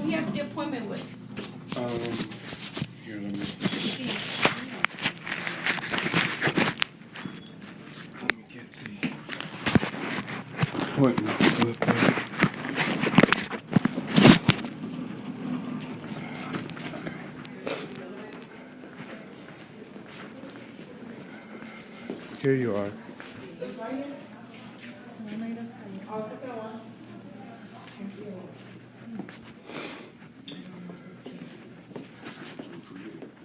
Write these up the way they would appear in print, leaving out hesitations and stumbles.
you have the appointment with? Here, let me get the appointment slip out. Here you are.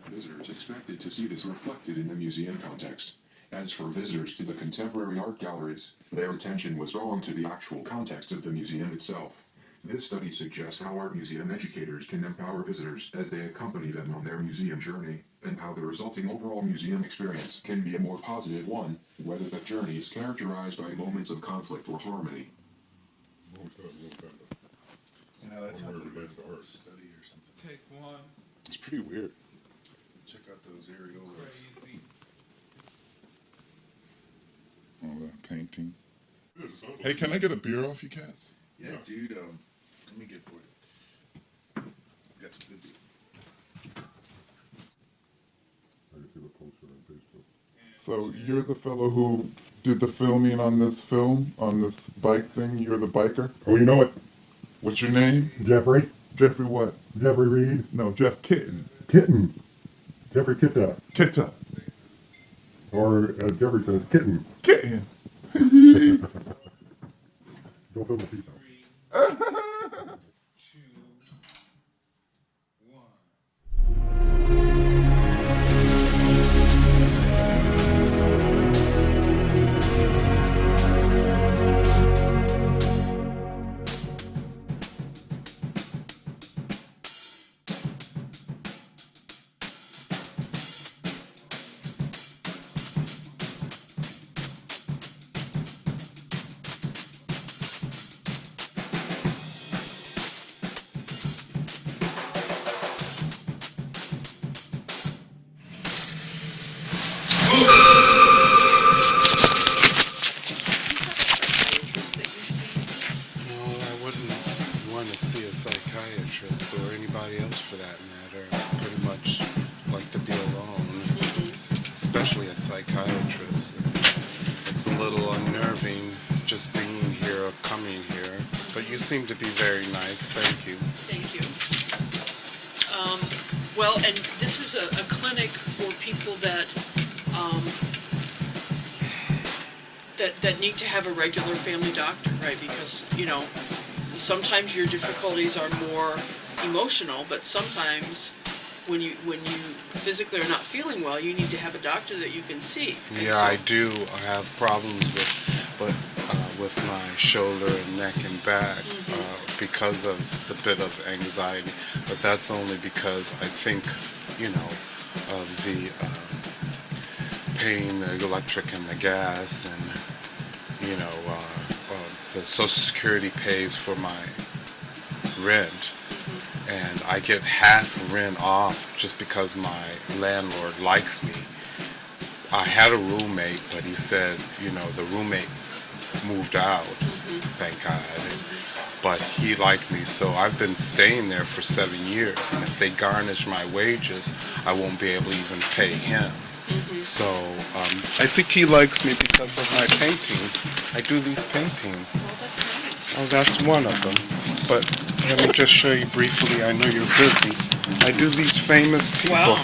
Visitors expected to see this reflected in the museum context. As for visitors to the contemporary art galleries, their attention was drawn to the actual context of the museum itself. This study suggests how art museum educators can empower visitors as they accompany them on their museum journey, and how the resulting overall museum experience can be a more positive one, whether that journey is characterized by moments of conflict or harmony. You know, that sounds like a study or something. Take one. It's pretty weird. Check out those areolas. Crazy. Oh, that painting. Hey, can I get a beer off you cats? Yeah, dude, let me get for you. Got some good beer. So you're the fellow who did the filming on this film, on this bike thing? You're the biker? Oh, you know it. What's your name? Jeffrey. Jeffrey what? Jeffrey Reid. No, Jeff Kitten. Kitten. Jeffrey Kitta. Kitta. Or Jeffrey says kitten. Kitten. Don't film the seatbelt. 2, 1. No, I wouldn't want to see a psychiatrist or anybody else for that matter. I pretty much like to be alone, especially a psychiatrist. It's a little unnerving just being here or coming here, but you seem to be very nice. Thank you. Thank you. Well, and this is a clinic for people that that need to have a regular family doctor, right? Because, you know, sometimes your difficulties are more emotional, but sometimes when you physically are not feeling well, you need to have a doctor that you can see. Yeah, I do. I have problems with my shoulder and neck and back because of the bit of anxiety. But that's only because I think, you know, of the paying the electric and the gas, and you know, the Social Security pays for my rent, and I get half rent off just because my landlord likes me. I had a roommate, but he said, you know, the roommate moved out, thank God, but he liked me, so I've been staying there for 7 years, and if they garnish my wages, I won't be able to even pay him. So I think he likes me because of my paintings. I do these paintings. Oh, that's one of them. But let me just show you briefly. I know you're busy. I do these famous people. Wow.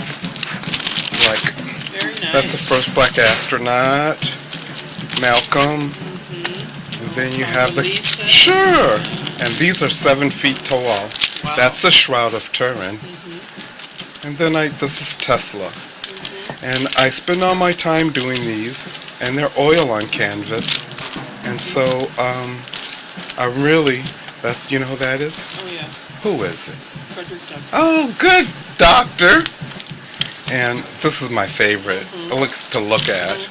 Like, Very nice. that's the first black astronaut, Malcolm. And then you have the... Lisa. Sure! And these are 7 feet tall. Wow. That's the Shroud of Turin. And then this is Tesla. And I spend all my time doing these, and they're oil on canvas. And so, I'm really, you know who that is? Oh, yeah. Who is it? Frederick Douglass. Oh, good, doctor! And this is my favorite. It looks to look at.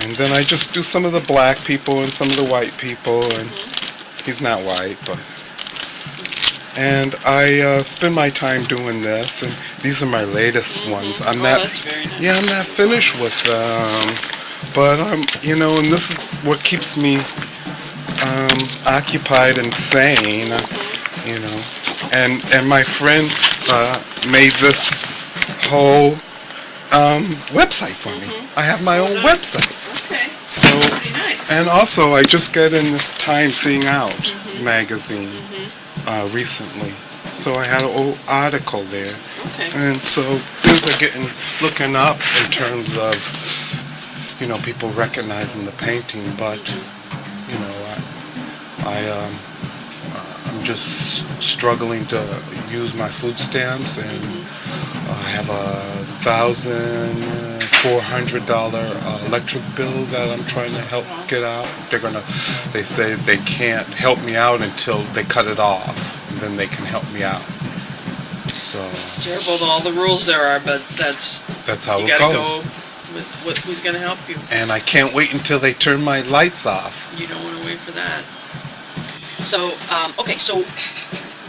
And then I just do some of the black people and some of the white people, and he's not white, but... And I spend my time doing this, and these are my latest ones. That's very nice. Yeah, I'm not finished with them, but you know, and this is what keeps me occupied and sane, you know. and my friend made this whole website for me. I have my own nice. website. Okay. So, Pretty nice. and also I just got in this Time Thing Out magazine recently. So I had an old article there. Okay. And so things are getting looking up in terms of, you know, people recognizing the painting, but you know, I'm just struggling to use my food stamps, and I have a $1,400 electric bill that I'm trying to help get out. They say they can't help me out until they cut it off, and then they can help me out. So It's terrible with all the rules there are, but that's how you it gotta goes. go with who's gonna help you. And I can't wait until they turn my lights off. You don't want to wait for that. So, okay, so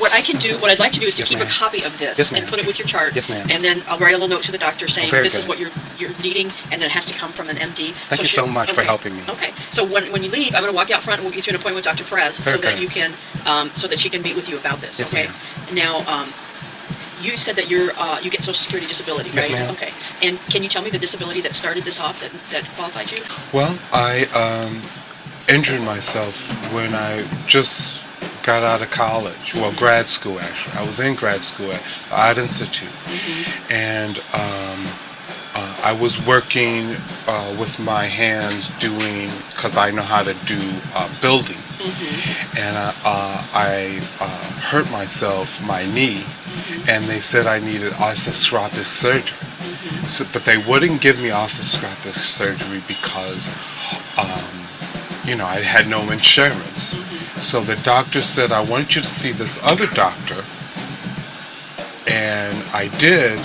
what I'd like to do is to Yes, keep a ma'am. copy of this Yes, and ma'am. put it with your chart. Yes, ma'am. And then I'll write a little note to the doctor saying very this is good. what you're needing, and then it has to come from an MD. Thank you so much for helping me. Okay, so when you leave, I'm going to walk you out front and we'll get you an appointment with Dr. Perez Very so that good. you can, so that she can meet with you about this. Yes, okay. ma'am. Now, you said that you get Social Security disability, Yes, right? ma'am. Okay. And can you tell me the disability that started this off that qualified you? Well, I injured myself when I just got out of college. Well, grad school actually. I was in grad school at the Art Institute, and I was working with my hands doing, because I know how to do building, and I hurt myself, my knee, and they said I needed arthroscopic surgery. So, but they wouldn't give me arthroscopic surgery because, you know, I had no insurance. So the doctor said, I want you to see this other doctor. And I did.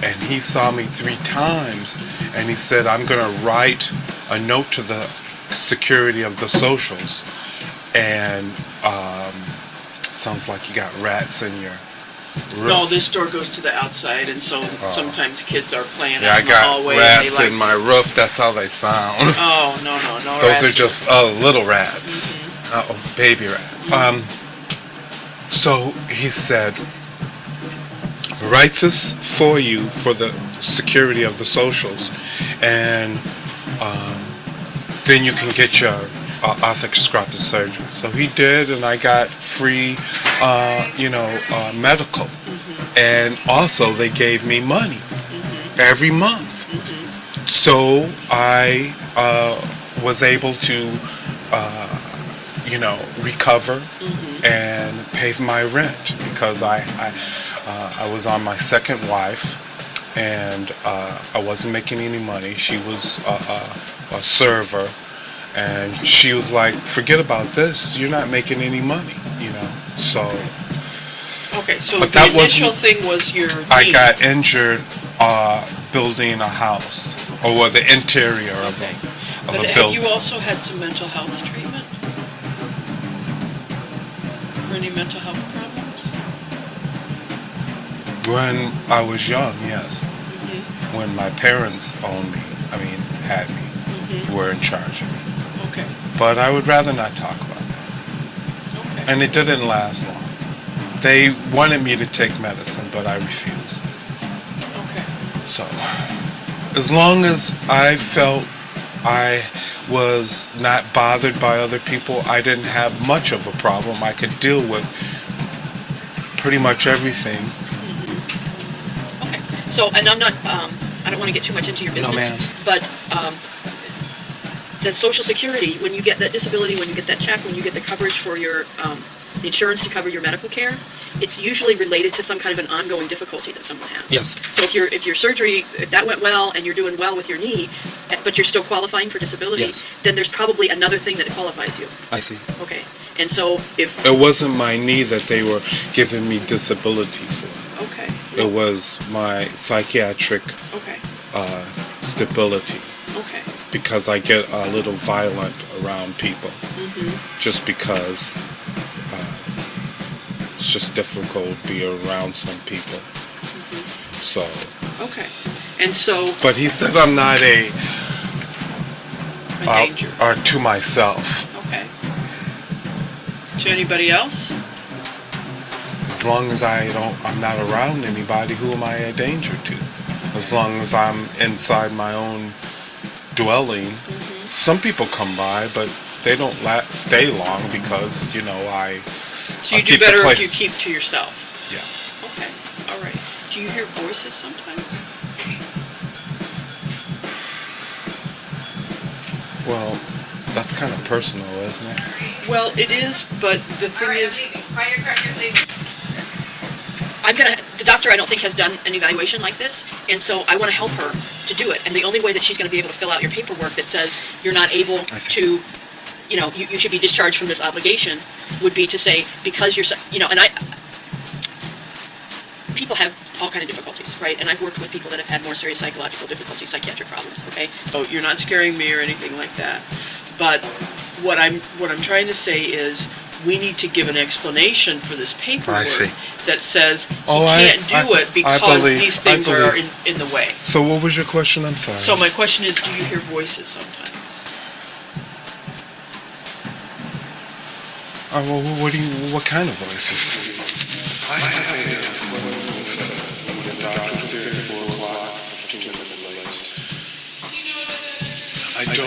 And he saw me 3 times. And he said, I'm going to write a note to the security of the socials. And sounds like you got rats in your roof. No, this door goes to the outside, and so sometimes kids are playing Yeah, out I in the got hallway. rats and they in my roof. That's how they sound. Oh, no, Those rats. are just little rats. Baby rats. So he said, write this for you for the security of the socials, and then you can get your arthroscopic surgery. So he did, and I got free, medical. And also they gave me money every month. So I was able to recover and pay my rent, because I was on my second wife, and I wasn't making any money. She was a server, and she was like, forget about this, you're not making any money, so Okay, so But the that initial wasn't- thing was your I knee. got injured building a house, or the interior of Okay. a But have building. you also had some mental health treatment? For any mental health problems? When I was young, yes. When my parents had me, were in charge of me. Okay, But I would rather not talk about that. okay. And it didn't last long. They wanted me to take medicine, but I refused. Okay. So, as long as I felt I was not bothered by other people, I didn't have much of a problem. I could deal with pretty much everything. Okay, so, and I'm not, I don't want to get too much into your No, business. ma'am. But, the Social Security, when you get that disability, when you get that check, when you get the coverage for your, the insurance to cover your medical care, it's usually related to some kind of an ongoing difficulty that someone has. Yes. So if your surgery, if that went well and you're doing well with your knee, but you're still qualifying for disability, Yes. then there's probably another thing that qualifies you. I see. Okay, and so if, It wasn't my knee that they were giving me disability for. okay, It was my psychiatric okay, stability, okay, because I get a little violent around people, just because it's just difficult to be around some people. So, okay. And so, but he said I'm not a danger, or to myself. okay. To anybody else? As long as I'm not around anybody, who am I a danger to? As long as I'm inside my own dwelling. Some people come by, but they don't stay long because, So you I'll do keep the better if place. you keep to yourself. Yeah. Okay, all right. Do you hear voices sometimes? Well, that's kind of personal, isn't it? Well, it is, but the thing is, the doctor I don't think has done an evaluation like this, and so I want to help her to do it. And the only way that she's going to be able to fill out your paperwork that says you're not able to, you should be discharged from this obligation would be to say, because you're, people have all kind of difficulties, right? And I've worked with people that have had more serious psychological difficulties, psychiatric problems, okay? So you're not scaring me or anything like that. But what I'm trying to say is we need to give an explanation for this paperwork that says you can't do it because these things are in the way. So what was your question? I'm sorry. So my question is, do you hear voices sometimes? Well, what kind of voices? I have a appointment with the doctor's here at 4 o'clock, 15 minutes late. I don't